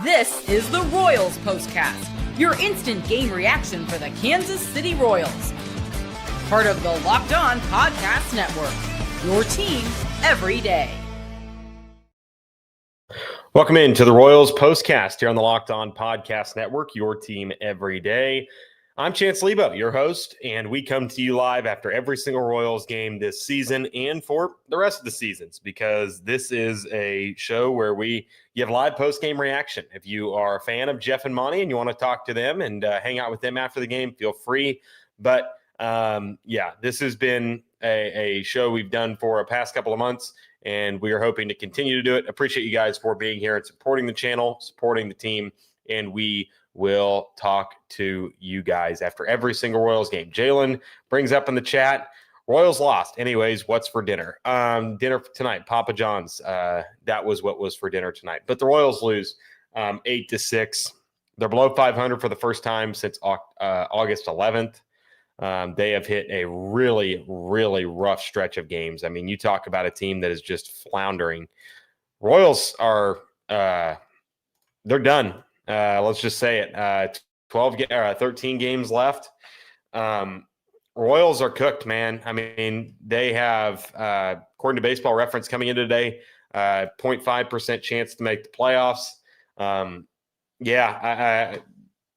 This is the Royals POSTCAST, your instant game reaction for the Kansas City Royals. Part of the Locked On Podcast Network, your team every day. Welcome into the Royals POSTCAST here on the Locked On Podcast Network, your team every day. I'm Chance Liebau, your host, and we come to you live after every single Royals game this season and for the rest of the seasons, because this is a show where we give live post-game reaction. If you are a fan of Jeff and Monty and you want to talk to them and hang out with them after the game, feel free. But this has been a show we've done for a past couple of months, and we are hoping to continue to do it. Appreciate you guys for being here and supporting the channel, supporting the team, and we will talk to you guys after every single Royals game. Jalen brings up in the chat, Royals lost. Anyways, what's for dinner? Dinner tonight, Papa John's. That was what was for dinner tonight. But the Royals lose 8-6. They're below 500 for the first time since August 11th. They have hit a really, really rough stretch of games. I mean, you talk about a team that is just floundering. Royals are they're done. Let's just say it. 13 games left. Royals are cooked, man. I mean, they have, according to Baseball Reference coming in today, 0.5% chance to make the playoffs.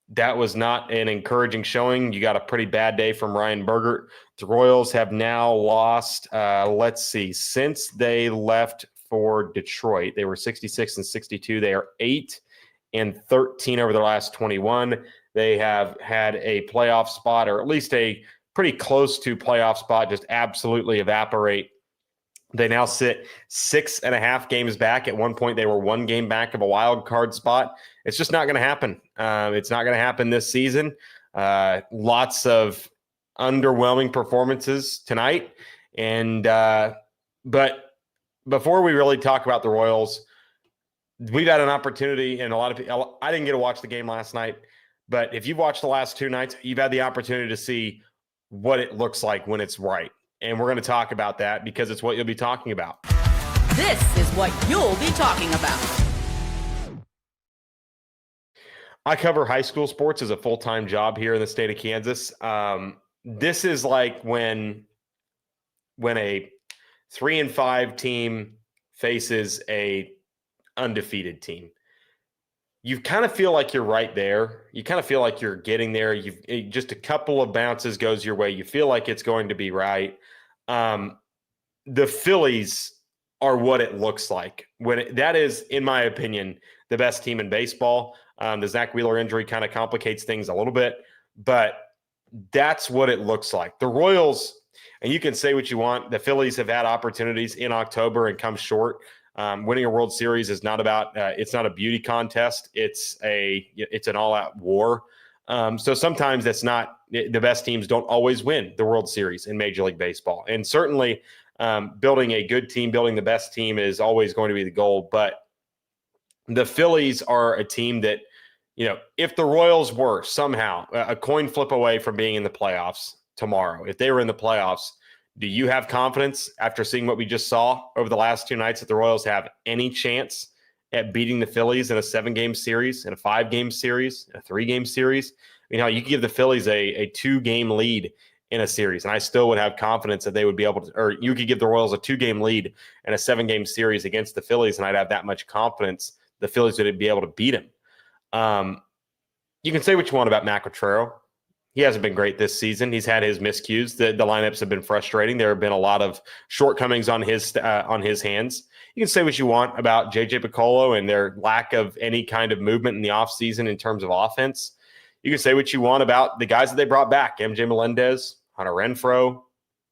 That was not an encouraging showing. You got a pretty bad day from Ryan Bergert. The Royals have now lost, since they left for Detroit, they were 66-62. They are 8-13 over their last 21. They have had a playoff spot, or at least a pretty close to playoff spot, just absolutely evaporate. They now sit 6.5 games back. At one point, they were 1 game back of a wild card spot. It's just not going to happen. It's not going to happen this season. Lots of underwhelming performances tonight. And but before we really talk about the Royals, we've had an opportunity, and a lot of people, I didn't get to watch the game last night, but if you've watched the last 2 nights, you've had the opportunity to see what it looks like when it's right. And we're going to talk about that because it's what you'll be talking about. This is what you'll be talking about. I cover high school sports as a full-time job here in the state of Kansas. This is like when a 3-5 team faces a undefeated team. You kind of feel like you're right there. You kind of feel like you're getting there. Just a couple of bounces goes your way. You feel like it's going to be right. The Phillies are what it looks like. That is, in my opinion, the best team in baseball. The Zach Wheeler injury kind of complicates things a little bit, but that's what it looks like. The Royals, and you can say what you want, the Phillies have had opportunities in October and come short. Winning a World Series is not about it's not a beauty contest. It's an all-out war. So sometimes that's not, the best teams don't always win the World Series in Major League Baseball. And certainly building a good team, building the best team is always going to be the goal. But the Phillies are a team that, if the Royals were somehow a coin flip away from being in the playoffs tomorrow, if they were in the playoffs, do you have confidence after seeing what we just saw over the last 2 nights that the Royals have any chance at beating the Phillies in a 7-game series, in a 5-game series, in a 3-game series? You could give the Phillies a 2-game lead in a series, and I still would have confidence that they would be able to, or you could give the Royals a 2-game lead in a 7-game series against the Phillies, and I'd have that much confidence the Phillies would be able to beat them. You can say what you want about Matt Quatraro. He hasn't been great this season. He's had his miscues. The lineups have been frustrating. There have been a lot of shortcomings on his hands. You can say what you want about J.J. Piccolo and their lack of any kind of movement in the offseason in terms of offense. You can say what you want about the guys that they brought back, MJ Melendez, Hunter Renfroe,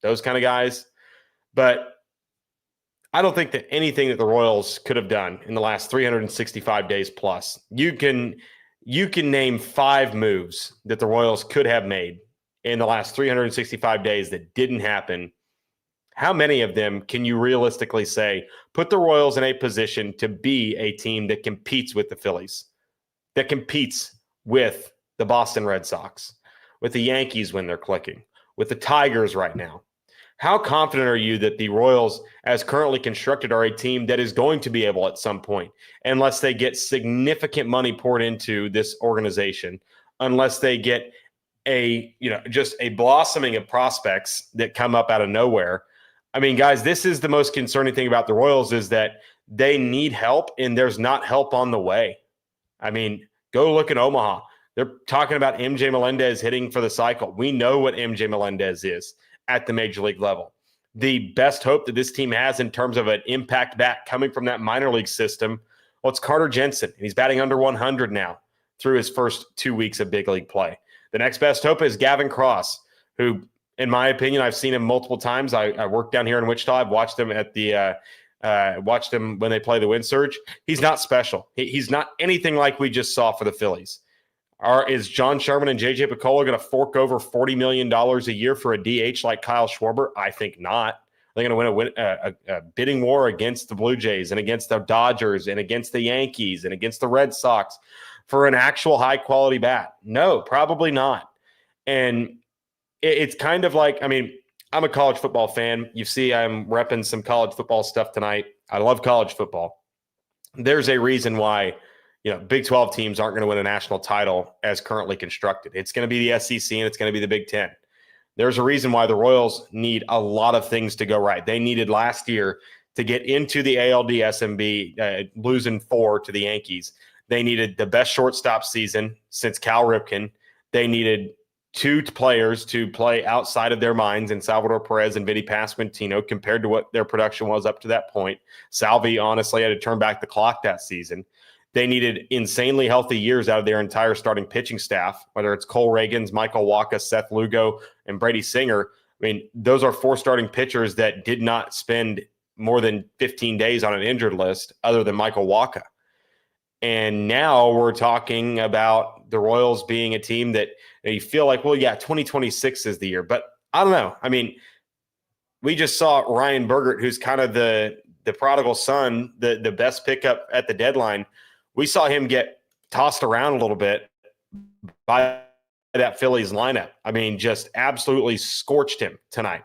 those kind of guys. But I don't think that anything that the Royals could have done in the last 365 days plus, you can name 5 moves that the Royals could have made in the last 365 days that didn't happen. How many of them can you realistically say put the Royals in a position to be a team that competes with the Phillies, that competes with the Boston Red Sox, with the Yankees when they're clicking, with the Tigers right now? How confident are you that the Royals, as currently constructed, are a team that is going to be able at some point, unless they get significant money poured into this organization, unless they get just a blossoming of prospects that come up out of nowhere? I mean, guys, this is the most concerning thing about the Royals is that they need help and there's not help on the way. I mean, go look at Omaha. They're talking about MJ Melendez hitting for the cycle. We know what MJ Melendez is at the major league level. The best hope that this team has in terms of an impact bat coming from that minor league system, well, it's Carter Jensen. He's batting under 100 now through his first 2 weeks of big league play. The next best hope is Gavin Cross, who, in my opinion, I've seen him multiple times. I work down here in Wichita. I've watched him watched him when they play the Wind Surge. He's not special. He's not anything like we just saw for the Phillies. Is John Sherman and J.J. Picola going to fork over $40 million a year for a DH like Kyle Schwarber? I think not. They're going to win a bidding war against the Blue Jays and against the Dodgers and against the Yankees and against the Red Sox for an actual high-quality bat. No, probably not. And it's kind of like, I mean, I'm a college football fan. You see I'm repping some college football stuff tonight. I love college football. There's a reason why Big 12 teams aren't going to win a national title as currently constructed. It's going to be the SEC and it's going to be the Big 10. There's a reason why the Royals need a lot of things to go right. They needed last year to get into the ALDS losing 4 to the Yankees. They needed the best shortstop season since Cal Ripken. They needed 2 players to play outside of their minds in Salvador Perez and Vinny Pasquantino compared to what their production was up to that point. Salvi honestly had to turn back the clock that season. They needed insanely healthy years out of their entire starting pitching staff, whether it's Cole Reagans, Michael Wacha, Seth Lugo, and Brady Singer. I mean, those are 4 starting pitchers that did not spend more than 15 days on an injured list other than Michael Wacha. And now we're talking about the Royals being a team that you feel like, well, yeah, 2026 is the year. But I don't know. I mean, we just saw Ryan Bergert, who's kind of the prodigal son, the best pickup at the deadline. We saw him get tossed around a little bit by that Phillies lineup. I mean, just absolutely scorched him tonight.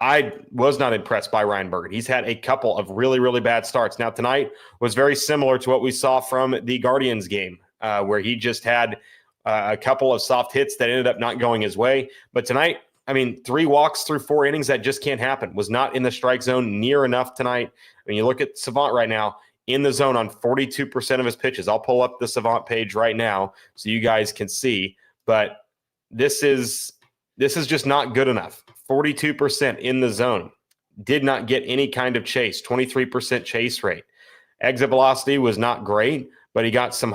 I was not impressed by Ryan Bergert. He's had a couple of really, really bad starts. Now, tonight was very similar to what we saw from the Guardians game, where he just had a couple of soft hits that ended up not going his way. But tonight, I mean, 3 walks through 4 innings, that just can't happen. Was not in the strike zone near enough tonight. I mean, you look at Savant right now, in the zone on 42% of his pitches. I'll pull up the Savant page right now so you guys can see. But this is just not good enough. 42% in the zone. Did not get any kind of chase. 23% chase rate. Exit velocity was not great, but he got some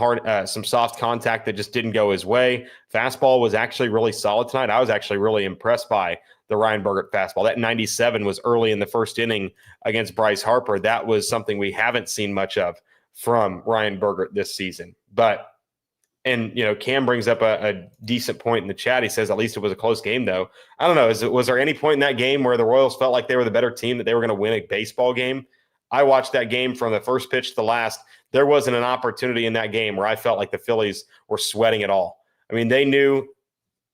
soft contact that just didn't go his way. Fastball was actually really solid tonight. I was actually really impressed by the Ryan Bergert fastball. That 97 was early in the first inning against Bryce Harper. That was something we haven't seen much of from Ryan Bergert this season. Cam brings up a decent point in the chat. He says at least it was a close game, though. I don't know. Was there any point in that game where the Royals felt like they were the better team, that they were going to win a baseball game? I watched that game from the first pitch to the last. There wasn't an opportunity in that game where I felt like the Phillies were sweating it all. I mean, they knew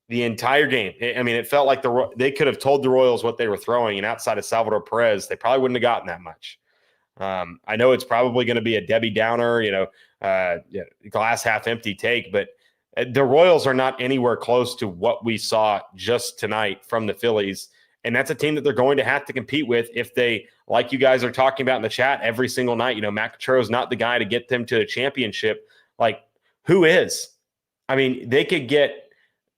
the entire game. I mean, it felt like they could have told the Royals what they were throwing, and outside of Salvador Perez, they probably wouldn't have gotten that much. I know it's probably going to be a Debbie Downer, glass half empty take, but the Royals are not anywhere close to what we saw just tonight from the Phillies. And that's a team that they're going to have to compete with if they, like you guys are talking about in the chat every single night, Matt Cottrell is not the guy to get them to a championship. Like, who is? I mean, they could get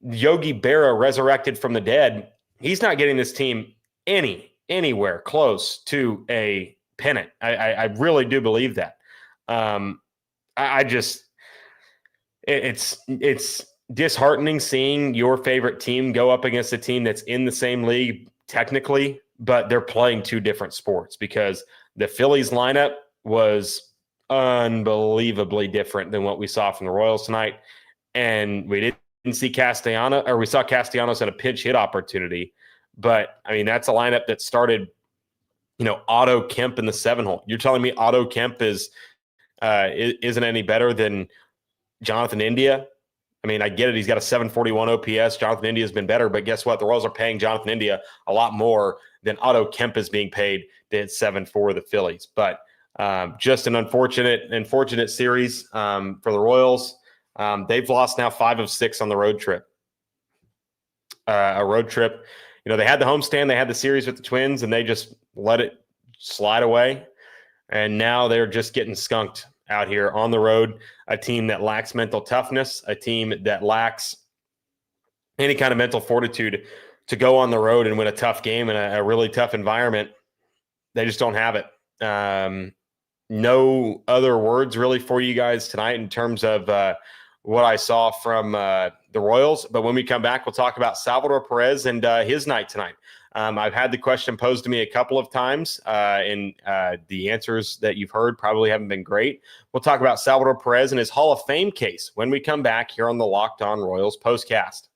Yogi Berra resurrected from the dead. He's not getting this team anywhere close to a pennant. I really do believe that. It's disheartening seeing your favorite team go up against a team that's in the same league technically, but they're playing 2 different sports, because the Phillies lineup was unbelievably different than what we saw from the Royals tonight. And we didn't see Castellanos, or we saw Castellanos in a pinch hit opportunity. But I mean, that's a lineup that started, Otto Kemp in the 7-hole. You're telling me Otto Kemp isn't any better than Jonathan India? I mean, I get it. He's got a 741 OPS. Jonathan India has been better, but guess what? The Royals are paying Jonathan India a lot more than Otto Kemp is being paid to hit 7 for the Phillies. But just an unfortunate series for the Royals. They've lost now 5 of 6 on the road trip. A road trip, they had the homestand, they had the series with the Twins, and they just let it slide away. And now they're just getting skunked out here on the road. A team that lacks mental toughness, a team that lacks any kind of mental fortitude to go on the road and win a tough game in a really tough environment. They just don't have it. No other words really for you guys tonight in terms of what I saw from the Royals. But when we come back, we'll talk about Salvador Perez and his night tonight. I've had the question posed to me a couple of times, and the answers that you've heard probably haven't been great. We'll talk about Salvador Perez and his Hall of Fame case when we come back here on the Locked On Royals postcast.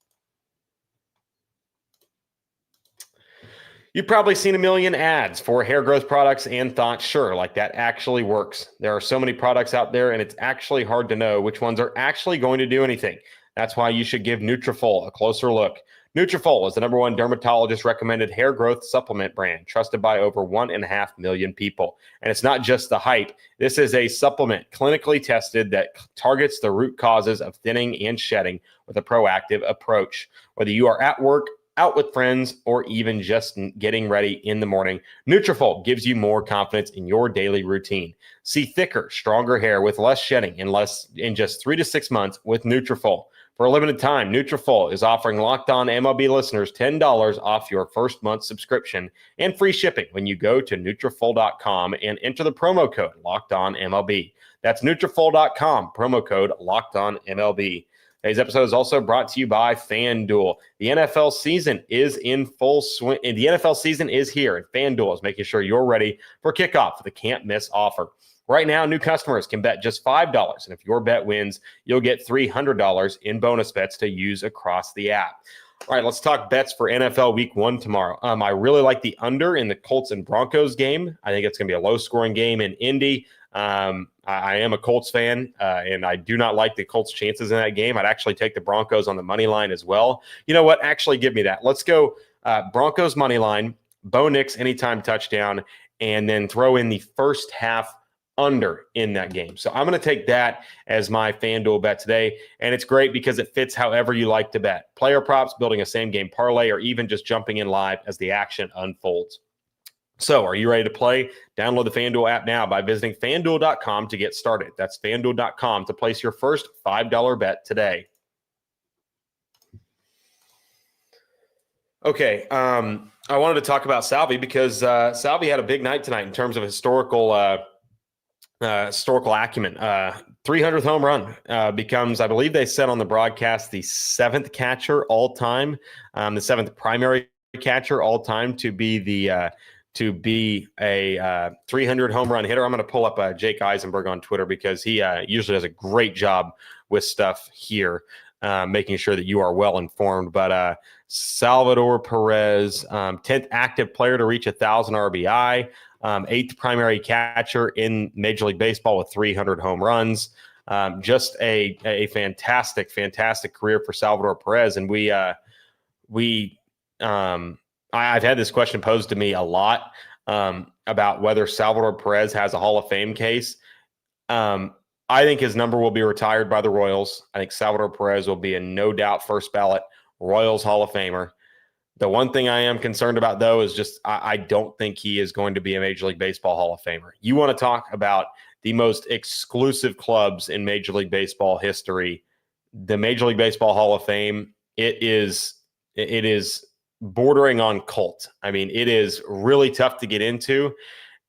You've probably seen a million ads for hair growth products and thought, sure, like that actually works. There are so many products out there, and it's actually hard to know which ones are actually going to do anything. That's why you should give Nutrafol a closer look. Nutrafol is the #1 dermatologist-recommended hair growth supplement brand, trusted by over 1.5 million people. And it's not just the hype. This is a supplement clinically tested that targets the root causes of thinning and shedding with a proactive approach. Whether you are at work, out with friends, or even just getting ready in the morning, Nutrafol gives you more confidence in your daily routine. See thicker, stronger hair with less shedding in just 3 to 6 months with Nutrafol. For a limited time, Nutrafol is offering Locked On MLB listeners $10 off your first month subscription and free shipping when you go to Nutrafol.com and enter the promo code Locked On MLB. That's Nutrafol.com, promo code Locked On MLB. Today's episode is also brought to you by FanDuel. The NFL season is in full swing. The NFL season is here, and FanDuel is making sure you're ready for kickoff with a can't-miss offer. Right now, new customers can bet just $5, and if your bet wins, you'll get $300 in bonus bets to use across the app. All right, let's talk bets for NFL Week 1 tomorrow. I really like the under in the Colts and Broncos game. I think it's going to be a low-scoring game in Indy. I am a Colts fan, and I do not like the Colts' chances in that game. I'd actually take the Broncos on the money line as well. You know what? Actually, give me that. Let's go Broncos money line, Bo Nix anytime touchdown, and then throw in the first half under in that game. So I'm going to take that as my FanDuel bet today, and it's great because it fits however you like to bet. Player props, building a same-game parlay, or even just jumping in live as the action unfolds. So are you ready to play? Download the FanDuel app now by visiting FanDuel.com to get started. That's FanDuel.com to place your first $5 bet today. Okay, I wanted to talk about Salvi because Salvi had a big night tonight in terms of historical acumen. 300th home run becomes, I believe they said on the broadcast, the 7th catcher all time, the 7th primary catcher all time to be a 300 home run hitter. I'm going to pull up Jake Eisenberg on Twitter because he usually does a great job with stuff here, making sure that you are well informed. But Salvador Perez, 10th active player to reach 1,000 RBI, 8th primary catcher in Major League Baseball with 300 home runs. Just a fantastic career for Salvador Perez. And I've had this question posed to me a lot about whether Salvador Perez has a Hall of Fame case. I think his number will be retired by the Royals. I think Salvador Perez will be a no doubt first ballot Royals Hall of Famer. The one thing I am concerned about, though, is just I don't think he is going to be a Major League Baseball Hall of Famer. You want to talk about the most exclusive clubs in Major League Baseball history, the Major League Baseball Hall of Fame, it is bordering on cult. I mean, it is really tough to get into.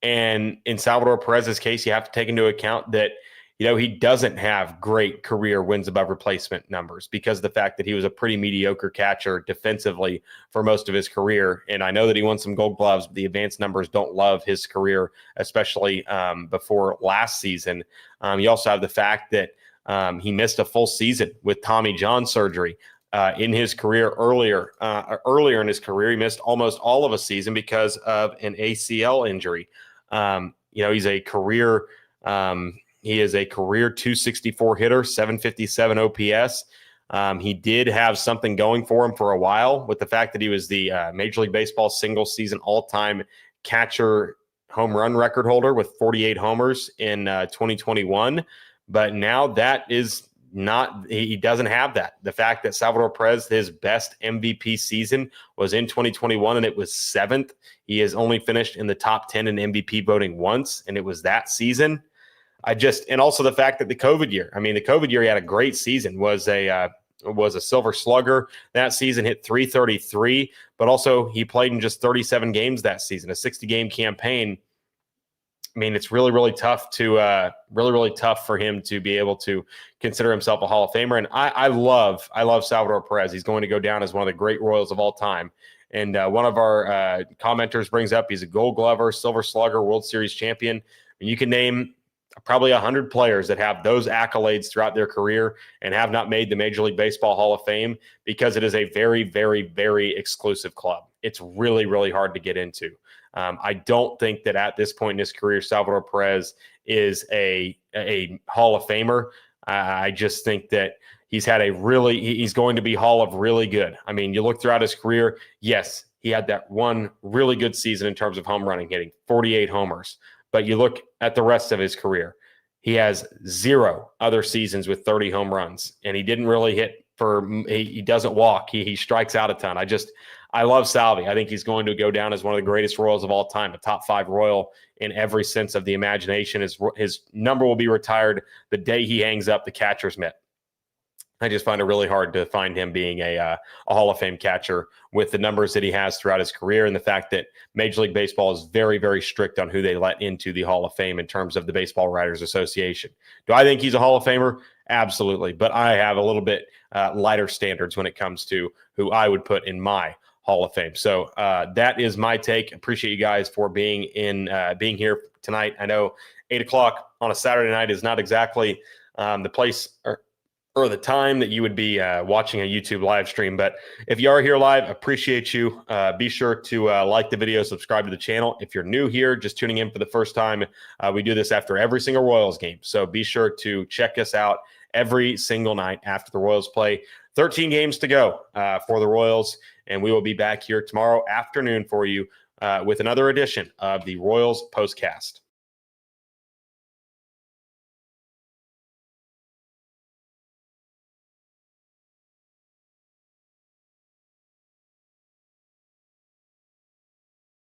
And in Salvador Perez's case, you have to take into account that, he doesn't have great career wins above replacement numbers because of the fact that he was a pretty mediocre catcher defensively for most of his career. And I know that he won some Gold Gloves, but the advanced numbers don't love his career, especially before last season. You also have the fact that he missed a full season with Tommy John surgery. In his career earlier in his career, he missed almost all of a season because of an ACL injury. He is a career 264 hitter, 757 OPS. He did have something going for him for a while with the fact that he was the Major League Baseball single season all-time catcher home run record holder with 48 homers in 2021. But now that is not, he doesn't have that. The fact that Salvador Perez, his best MVP season was in 2021 and it was 7th. He has only finished in the top 10 in MVP voting once, and it was that season. And also the fact that the COVID year, he had a great season, was a Silver Slugger that season, hit 333, but also he played in just 37 games that season, a 60-game campaign. It's really tough to really tough for him to be able to consider himself a Hall of Famer. And I love Salvador Perez. He's going to go down as one of the great Royals of all time. And one of our commenters brings up he's a Gold Glover, Silver Slugger, World Series champion. And you can name probably 100 players that have those accolades throughout their career and have not made the Major League Baseball Hall of Fame because it is a very, very, very exclusive club. It's really hard to get into. I don't think that at this point in his career, Salvador Perez is a Hall of Famer. I just think that he's going to be Hall of really good. You look throughout his career, yes, he had that one really good season in terms of home running, hitting 48 homers. But you look at the rest of his career, he has 0 other seasons with 30 home runs, and he didn't really he doesn't walk. He strikes out a ton. I love Salvi. I think he's going to go down as one of the greatest Royals of all time, a top 5 Royal in every sense of the imagination. His number will be retired the day he hangs up the catcher's mitt. I just find it really hard to find him being a Hall of Fame catcher with the numbers that he has throughout his career and the fact that Major League Baseball is very, very strict on who they let into the Hall of Fame in terms of the Baseball Writers Association. Do I think he's a Hall of Famer? Absolutely. But I have a little bit lighter standards when it comes to who I would put in my Hall of Fame. So that is my take. Appreciate you guys for being here tonight. I know 8 o'clock on a Saturday night is not exactly the place or the time that you would be watching a YouTube live stream. But if you are here live, appreciate you. Be sure to like the video, subscribe to the channel. If you're new here, just tuning in for the first time, we do this after every single Royals game. So be sure to check us out every single night after the Royals play. 13 games to go for the Royals, and we will be back here tomorrow afternoon for you with another edition of the Royals Postcast.